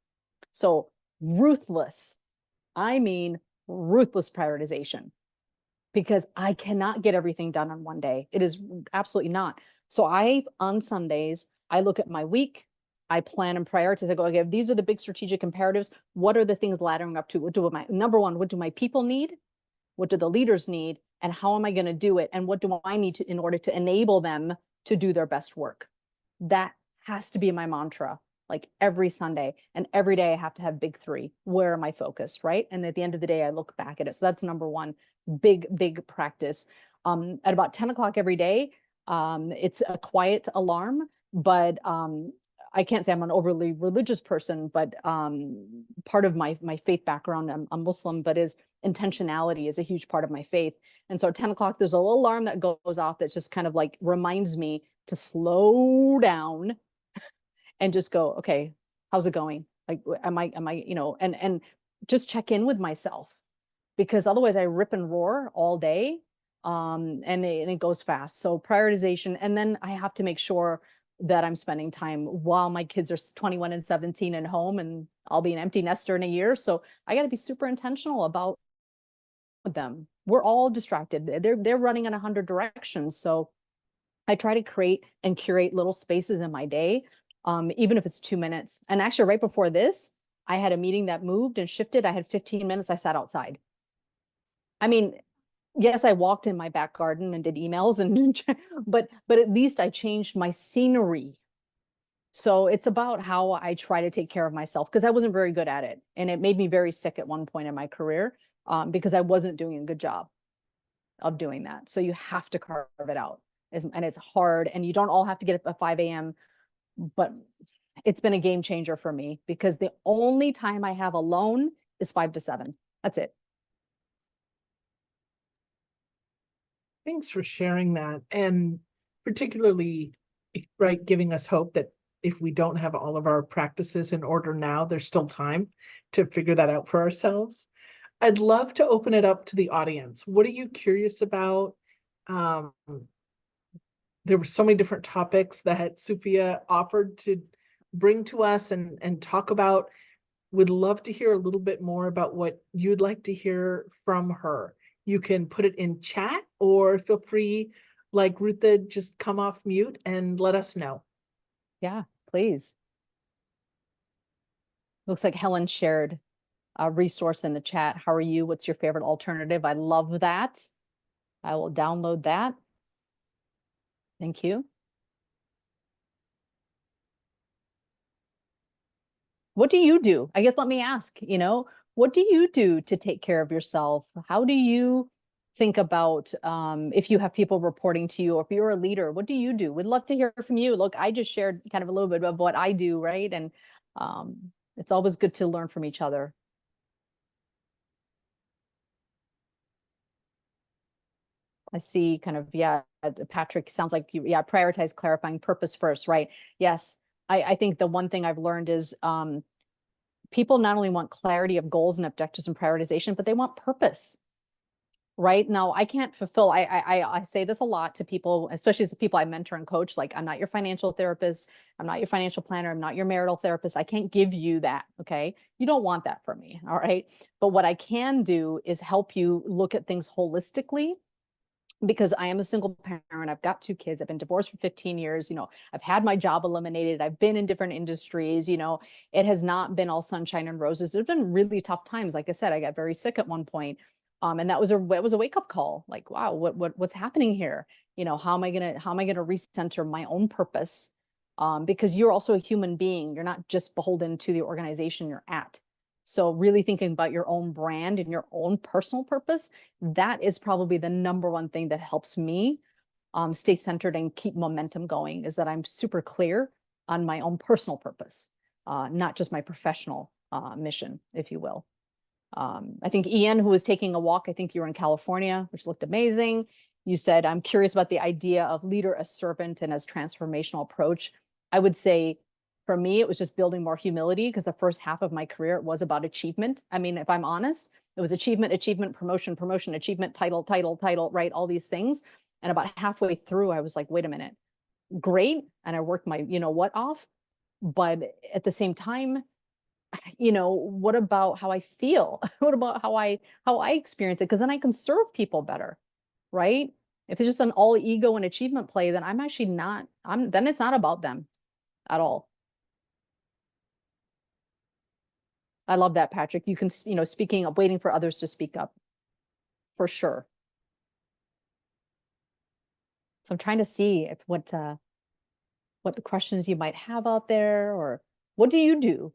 So ruthless, I mean, ruthless prioritization, because I cannot get everything done on one day. It is absolutely not. So on Sundays, I look at my week, I plan and prioritize. I go, okay, these are the big strategic imperatives. What are the things laddering up to? Number one, what do my people need? What do the leaders need? And how am I going to do it? And what do I need to in order to enable them to do their best work? That has to be my mantra, like every Sunday. And every day I have to have big 3. Where am I focused, right? And at the end of the day, I look back at it. So that's number one, big practice. At about 10 o'clock every day, it's a quiet alarm, but I can't say I'm an overly religious person, but part of my faith background, I'm Muslim, but intentionality is a huge part of my faith. And so at 10 o'clock, there's a little alarm that goes off that just kind of like reminds me to slow down and just go, okay, how's it going? Like, am I, and just check in with myself, because otherwise I rip and roar all day. And it goes fast. So prioritization. And then I have to make sure that I'm spending time while my kids are 21 and 17 and home, and I'll be an empty nester in a year. So I got to be super intentional about them. We're all distracted. They're running in 100 directions. So I try to create and curate little spaces in my day, even if it's 2 minutes. And actually, right before this, I had a meeting that moved and shifted. I had 15 minutes. I sat outside. I mean, yes, I walked in my back garden and did emails, but at least I changed my scenery. So it's about how I try to take care of myself because I wasn't very good at it. And it made me very sick at one point in my career because I wasn't doing a good job of doing that. So you have to carve it out. And it's hard. And you don't all have to get up at 5 a.m. But it's been a game changer for me because the only time I have alone is 5 to 7. That's it. Thanks for sharing that. And particularly, right, giving us hope that if we don't have all of our practices in order now, there's still time to figure that out for ourselves. I'd love to open it up to the audience. What are you curious about? There were so many different topics that Sophia offered to bring to us and talk about. Would love to hear a little bit more about what you'd like to hear from her. You can put it in chat or feel free, like Rutha, just come off mute and let us know. Yeah, please. Looks like Helen shared a resource in the chat. How are you? What's your favorite alternative? I love that. I will download that. Thank you. What do you do? I guess let me ask, what do you do to take care of yourself? How do you think about if you have people reporting to you or if you're a leader, what do you do? We'd love to hear from you. Look, I just shared kind of a little bit of what I do, right? And it's always good to learn from each other. I see kind of, yeah, Patrick, sounds like you, yeah, prioritize clarifying purpose first, right? Yes, I think the one thing I've learned is people not only want clarity of goals and objectives and prioritization, but they want purpose. Right now, I can't fulfill. I say this a lot to people, especially as the people I mentor and coach. Like, I'm not your financial therapist. I'm not your financial planner. I'm not your marital therapist. I can't give you that. Okay, you don't want that from me. All right. But what I can do is help you look at things holistically. Because I am a single parent, I've got 2 kids, I've been divorced for 15 years, I've had my job eliminated, I've been in different industries, it has not been all sunshine and roses. There's been really tough times. Like I said, I got very sick at one point. And that was a wake-up call. Like, wow, what's happening here? How am I gonna recenter my own purpose? Because you're also a human being. You're not just beholden to the organization you're at. So really thinking about your own brand and your own personal purpose, that is probably the number one thing that helps me stay centered and keep momentum going, is that I'm super clear on my own personal purpose, not just my professional mission, if you will. I think Ian, who was taking a walk, I think you were in California, which looked amazing. You said, I'm curious about the idea of leader as servant and as transformational approach. I would say, for me, it was just building more humility because the first half of my career, it was about achievement. I mean, if I'm honest, it was achievement, achievement, promotion, promotion, achievement, title, title, title, right? All these things. And about halfway through, I was like, wait a minute, great. And I worked my, what off. But at the same time, what about how I feel? What about how I experience it? Because then I can serve people better, right? If it's just an all ego and achievement play, then I'm actually not, then it's not about them at all. I love that, Patrick. You can, speaking of waiting for others to speak up, for sure. So I'm trying to see if what the questions you might have out there, or what do you do?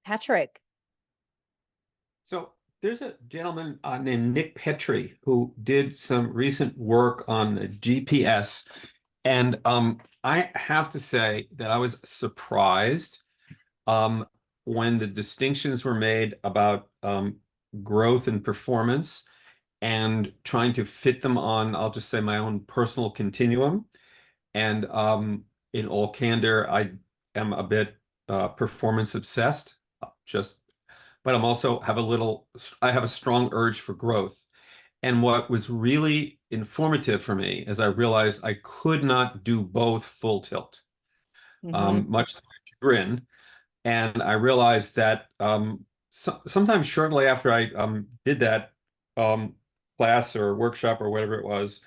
Patrick. So there's a gentleman named Nick Petrie who did some recent work on the GPS. And I have to say that I was surprised when the distinctions were made about growth and performance and trying to fit them on, I'll just say, my own personal continuum. And in all candor, I am a bit performance obsessed, but I'm also I have a strong urge for growth. And what was really informative for me is I realized I could not do both full tilt, much to my chagrin. And I realized that sometimes shortly after I did that class or workshop or whatever it was,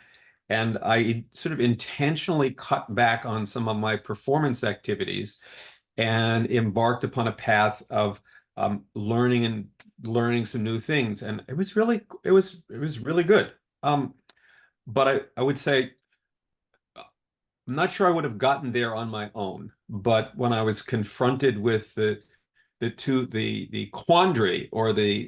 and I sort of intentionally cut back on some of my performance activities and embarked upon a path of learning some new things, and it was really good. But I would say I'm not sure I would have gotten there on my own. But when I was confronted with the quandary or the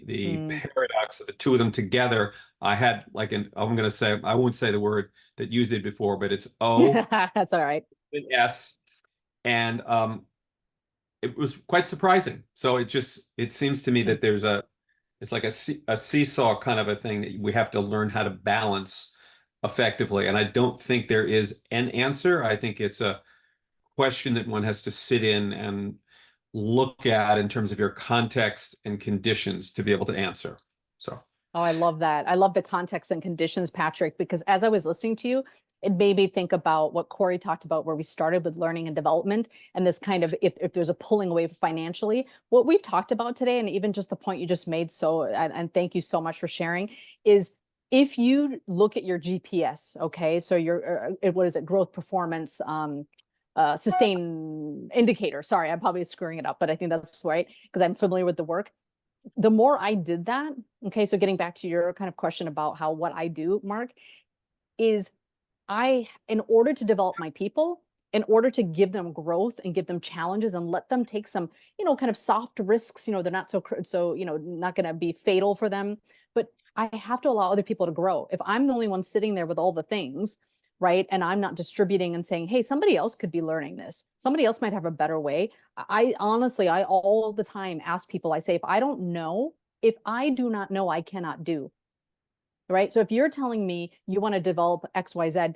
paradox of the two of them together, I had like I'm going to say, I won't say the word that you did before, but it's O That's all right. and S, and it was quite surprising. So it seems to me that it's like a seesaw kind of a thing that we have to learn how to balance effectively. And I don't think there is an answer. I think it's a question that one has to sit in and look at in terms of your context and conditions to be able to answer. So. Oh, I love that. I love the context and conditions, Patrick, because as I was listening to you, it made me think about what Corey talked about, where we started with learning and development, and this kind of, if there's a pulling away financially, what we've talked about today, and even just the point you just made, so, and thank you so much for sharing, is if you look at your GPS, okay, so your, what is it, growth performance, sustain indicator, sorry, I'm probably screwing it up, but I think that's right, because I'm familiar with the work. The more I did that, okay, so getting back to your kind of question about what I do, Mark, is in order to develop my people, in order to give them growth and give them challenges and let them take some, kind of soft risks, they're not so, not going to be fatal for them, but I have to allow other people to grow. If I'm the only one sitting there with all the things, right, and I'm not distributing and saying, hey, somebody else could be learning this. Somebody else might have a better way. I honestly, I all the time ask people, I say, if I do not know, I cannot do. Right. So if you're telling me you want to develop XYZ,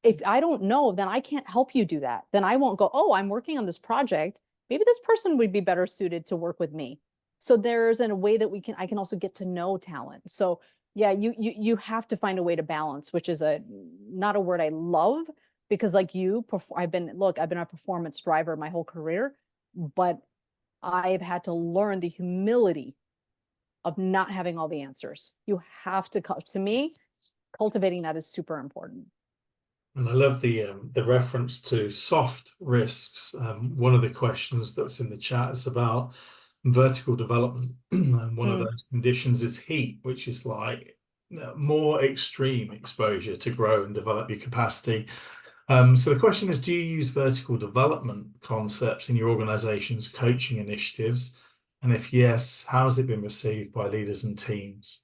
if I don't know, then I can't help you do that. Then I won't go, oh, I'm working on this project. Maybe this person would be better suited to work with me. So there's a way that I can also get to know talent. So yeah, you have to find a way to balance, which is not a word I love, because like I've been a performance driver my whole career, but I've had to learn the humility of not having all the answers. You have to me, cultivating that is super important. And I love the reference to soft risks. One of the questions that's in the chat is about vertical development. And one of those conditions is heat, which is like more extreme exposure to grow and develop your capacity. So the question is, do you use vertical development concepts in your organization's coaching initiatives? And if yes, how has it been received by leaders and teams?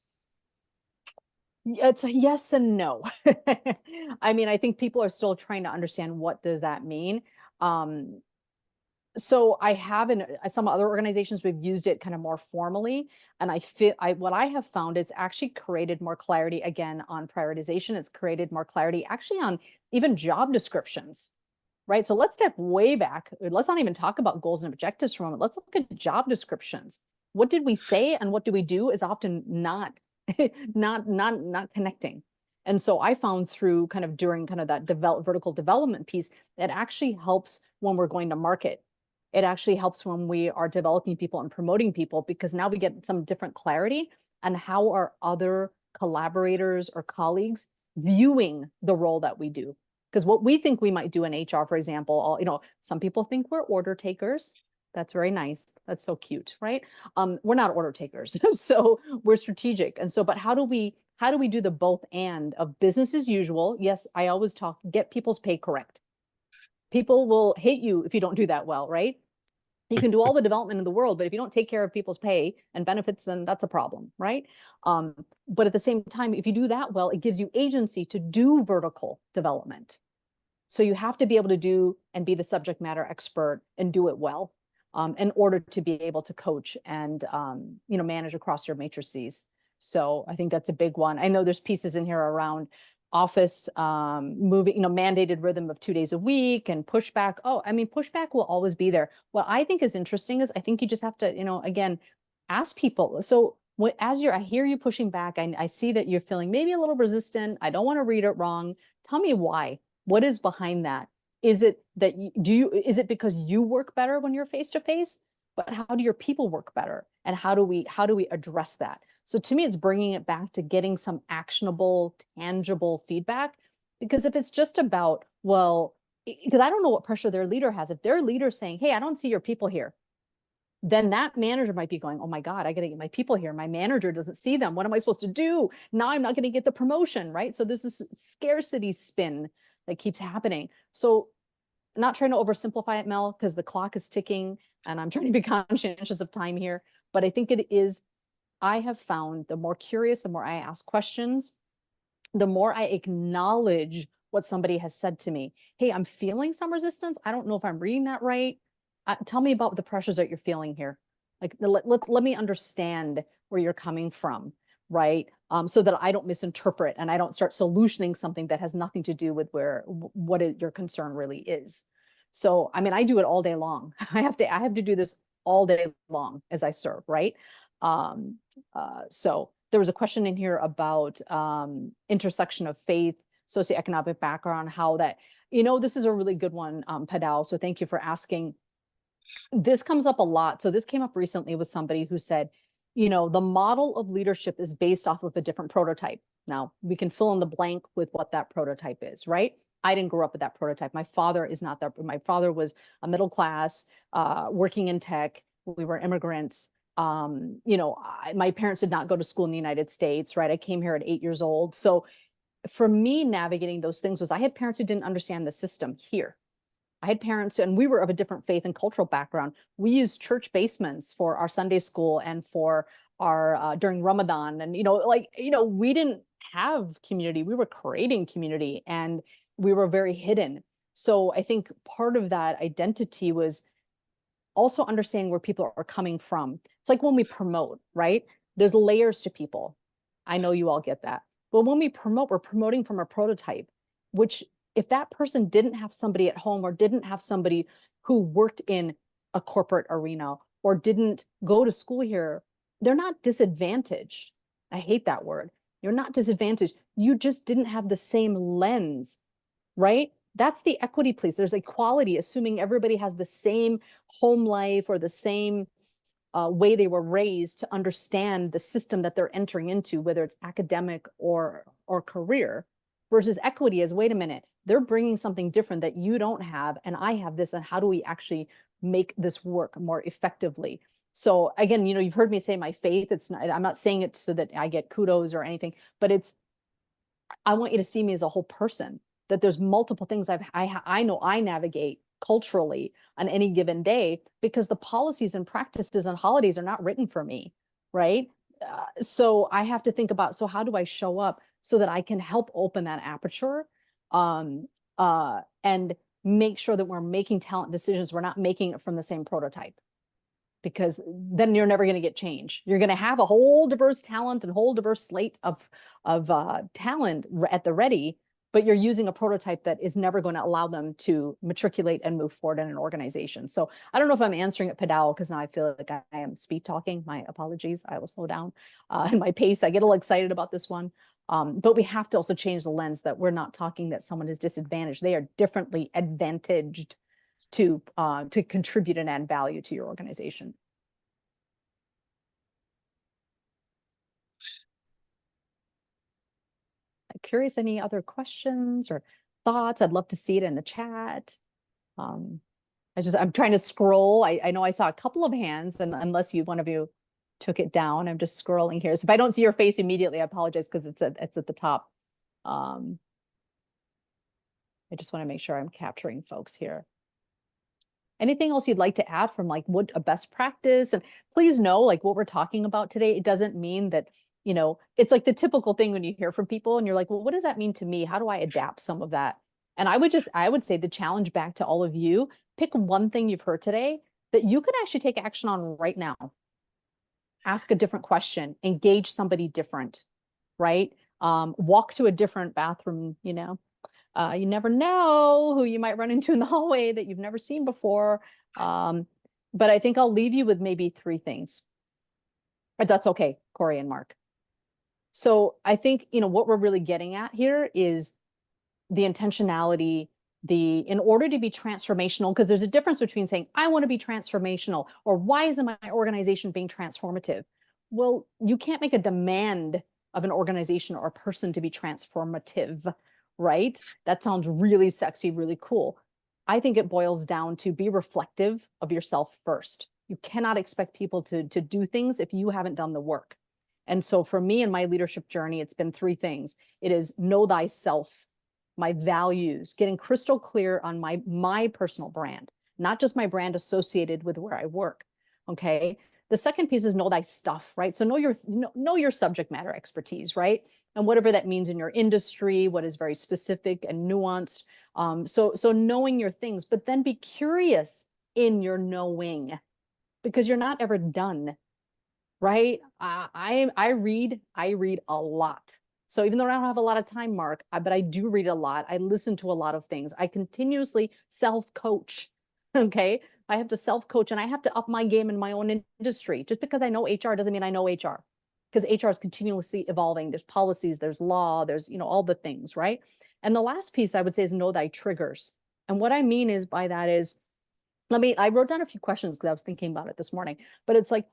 It's a yes and no. I mean, I think people are still trying to understand what does that mean. So I have in some other organizations, we've used it kind of more formally. And what I have found is actually created more clarity again on prioritization. It's created more clarity actually on even job descriptions, right? So let's step way back. Let's not even talk about goals and objectives for a moment. Let's look at job descriptions. What did we say and what do we do is often not connecting. And so I found through during that vertical development piece, that actually helps when we're going to market. It actually helps when we are developing people and promoting people, because now we get some different clarity on how are other collaborators or colleagues viewing the role that we do. Because what we think we might do in HR, for example, some people think we're order takers. That's very nice. That's so cute, right? We're not order takers, so we're strategic. And so, but how do we do the both and of business as usual? Yes, I always get people's pay correct. People will hate you if you don't do that well, right? You can do all the development in the world, but if you don't take care of people's pay and benefits, then that's a problem, right? But at the same time, if you do that well, it gives you agency to do vertical development. So you have to be able to do and be the subject matter expert and do it well in order to be able to coach and manage across your matrices. So I think that's a big one. I know there's pieces in here around office moving, mandated rhythm of 2 days a week and pushback. Oh, I mean, pushback will always be there. What I think is interesting is I think you just have to, again, ask people. So I hear you pushing back, I see that you're feeling maybe a little resistant. I don't want to read it wrong. Tell me why. What is behind that? Is it that is it because you work better when you're face to face? But how do your people work better? And how do we address that? So to me, it's bringing it back to getting some actionable, tangible feedback. Because if it's just about, well, because I don't know what pressure their leader has. If their leader's saying, hey, I don't see your people here. then that manager might be going, oh my God, I got to get my people here. My manager doesn't see them. What am I supposed to do? Now I'm not going to get the promotion, right? So there's this scarcity spin that keeps happening. So not trying to oversimplify it, Mel, because the clock is ticking and I'm trying to be conscientious of time here. But I think it is, I have found the more curious, the more I ask questions, the more I acknowledge what somebody has said to me. Hey, I'm feeling some resistance. I don't know if I'm reading that right. Tell me about the pressures that you're feeling here. Like, let me understand where you're coming from, right? So that I don't misinterpret and I don't start solutioning something that has nothing to do with what your concern really is. So, I mean, I do it all day long. I have to do this all day long as I serve, right? So there was a question in here about intersection of faith, socioeconomic background, how that, this is a really good one, Padal. So thank you for asking. This comes up a lot. So this came up recently with somebody who said, the model of leadership is based off of a different prototype. Now we can fill in the blank with what that prototype is, right? I didn't grow up with that prototype. My father is not that. My father was a middle class, working in tech. We were immigrants. My parents did not go to school in the United States, right? I came here at 8 years old. So for me, navigating those things was I had parents who didn't understand the system here. I had parents, and we were of a different faith and cultural background. We used church basements for our Sunday school and for our during Ramadan. And, we didn't have community. We were creating community and we were very hidden. So I think part of that identity was also understanding where people are coming from. It's like when we promote, right? There's layers to people. I know you all get that. But when we promote, we're promoting from a prototype, which if that person didn't have somebody at home or didn't have somebody who worked in a corporate arena or didn't go to school here, they're not disadvantaged. I hate that word. You're not disadvantaged. You just didn't have the same lens, right? That's the equity piece. There's equality, assuming everybody has the same home life or the same way they were raised to understand the system that they're entering into, whether it's academic or career, versus equity is, wait a minute, they're bringing something different that you don't have, and I have this, and how do we actually make this work more effectively? So again, you've heard me say my faith. It's not, I'm not saying it so that I get kudos or anything, but I want you to see me as a whole person, that there's multiple things I know I navigate culturally on any given day, because the policies and practices and holidays are not written for me, right? So I have to think about, so how do I show up so that I can help open that aperture and make sure that we're making talent decisions. We're not making it from the same prototype, because then you're never going to get change. You're going to have a whole diverse talent and whole diverse slate of talent at the ready, but you're using a prototype that is never going to allow them to matriculate and move forward in an organization. So I don't know if I'm answering it, Padal, because now I feel like I am speed talking. My apologies. I will slow down in my pace. I get a little excited about this one. But we have to also change the lens that we're not talking that someone is disadvantaged. They are differently advantaged to contribute and add value to your organization. I'm curious, any other questions or thoughts? I'd love to see it in the chat. I'm trying to scroll. I know I saw a couple of hands, and unless one of you took it down, I'm just scrolling here. So if I don't see your face immediately, I apologize, because it's at the top. I just want to make sure I'm capturing folks here. Anything else you'd like to add from what a best practice? And please know, what we're talking about today, it doesn't mean that, it's like the typical thing when you hear from people and you're like, well, what does that mean to me? How do I adapt some of that? And I would say the challenge back to all of you, pick one thing you've heard today that you can actually take action on right now. Ask a different question, engage somebody different, right? Walk to a different bathroom, you never know who you might run into in the hallway that you've never seen before. But I think I'll leave you with maybe 3 things. But that's okay, Corey and Mark. So I think, what we're really getting at here is the intentionality, in order to be transformational, because there's a difference between saying, I want to be transformational, or why isn't my organization being transformative? Well, you can't make a demand of an organization or a person to be transformative, right? That sounds really sexy, really cool. I think it boils down to be reflective of yourself first. You cannot expect people to do things if you haven't done the work. And so for me in my leadership journey, it's been three things. It is know thyself, my values, getting crystal clear on my personal brand, not just my brand associated with where I work. Okay. The second piece is know thy stuff, right? So know your subject matter expertise, right? And whatever that means in your industry, what is very specific and nuanced. So knowing your things, but then be curious in your knowing, because you're not ever done, right? I read a lot. So even though I don't have a lot of time, Mark, but I do read a lot. I listen to a lot of things. I continuously self-coach. Okay. I have to self-coach and I have to up my game in my own industry. Just because I know HR doesn't mean I know HR, because HR is continuously evolving. There's policies, there's law, there's, all the things, right? And the last piece I would say is know thy triggers. And what I mean is by that is, I wrote down a few questions because I was thinking about it this morning, but it's like,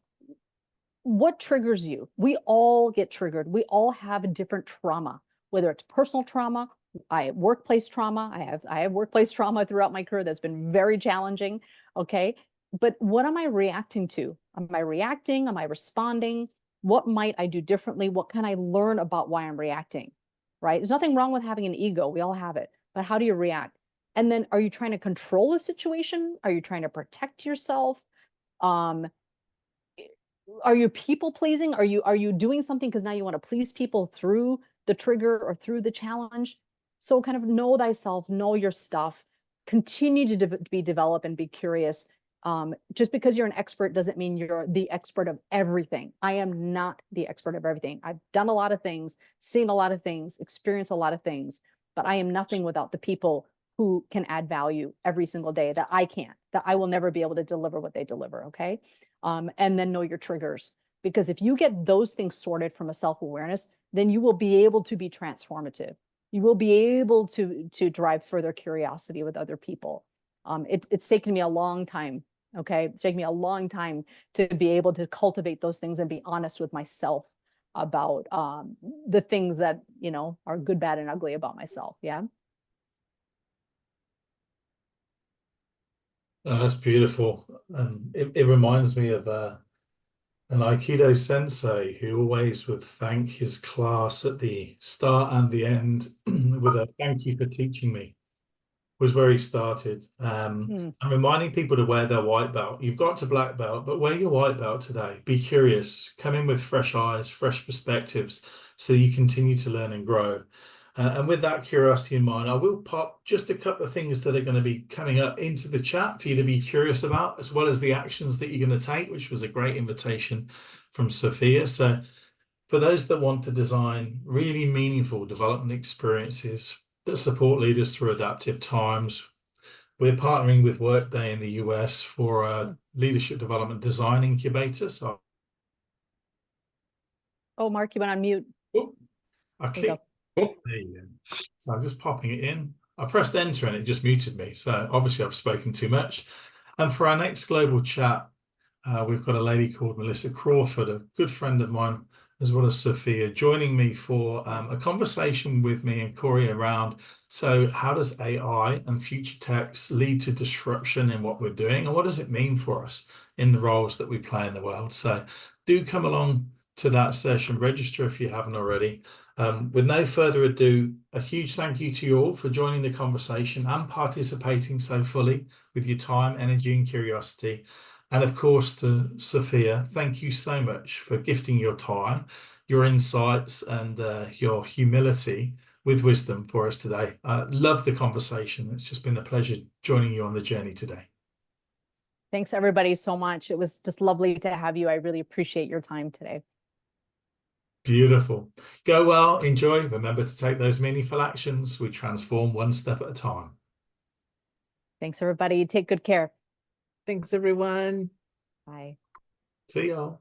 what triggers you? We all get triggered. We all have a different trauma, whether it's personal trauma, workplace trauma. I have workplace trauma throughout my career that's been very challenging. Okay. But what am I reacting to? Am I reacting? Am I responding? What might I do differently? What can I learn about why I'm reacting? Right? There's nothing wrong with having an ego. We all have it. But how do you react? And then are you trying to control the situation? Are you trying to protect yourself? Are you people pleasing? Are you doing something because now you want to please people through the trigger or through the challenge? So kind of know thyself, know your stuff, continue to be develop and be curious. Just because you're an expert doesn't mean you're the expert of everything. I am not the expert of everything. I've done a lot of things, seen a lot of things, experienced a lot of things, but I am nothing without the people who can add value every single day that I can't, that I will never be able to deliver what they deliver. Okay. And then know your triggers, because if you get those things sorted from a self-awareness, then you will be able to be transformative. You will be able to drive further curiosity with other people. It's taken me a long time. Okay. It's taken me a long time to be able to cultivate those things and be honest with myself about the things that, are good, bad, and ugly about myself. Yeah. Oh, that's beautiful. It reminds me of an Aikido sensei who always would thank his class at the start and the end with a thank you for teaching me, was where he started. And reminding people to wear their white belt. You've got to black belt, but wear your white belt today. Be curious, come in with fresh eyes, fresh perspectives, so you continue to learn and grow. And with that curiosity in mind, I will pop just a couple of things that are going to be coming up into the chat for you to be curious about, as well as the actions that you're going to take, which was a great invitation from Sophia. So for those that want to design really meaningful development experiences that support leaders through adaptive times, we're partnering with Workday in the US for a leadership development design incubator. So, Oh, Mark, you went on mute. oh, I There you clicked. Oh, there you go. So I'm just popping it in. I pressed enter and it just muted me. So obviously I've spoken too much. And for our next global chat, we've got a lady called Melissa Crawford, a good friend of mine, as well as Sophia, joining me for a conversation with me and Corey around, so how does AI and future techs lead to disruption in what we're doing, and what does it mean for us in the roles that we play in the world? So do come along to that session, register if you haven't already. With no further ado, a huge thank you to you all for joining the conversation and participating so fully with your time, energy, and curiosity. And of course, to Sophia, thank you so much for gifting your time, your insights, and your humility with wisdom for us today. Love the conversation. It's just been a pleasure joining you on the journey today. Thanks, everybody, so much. It was just lovely to have you. I really appreciate your time today. Beautiful. Go well, enjoy. Remember to take those meaningful actions. We transform one step at a time. Thanks, everybody. Take good care. Thanks, everyone. Bye. See y'all.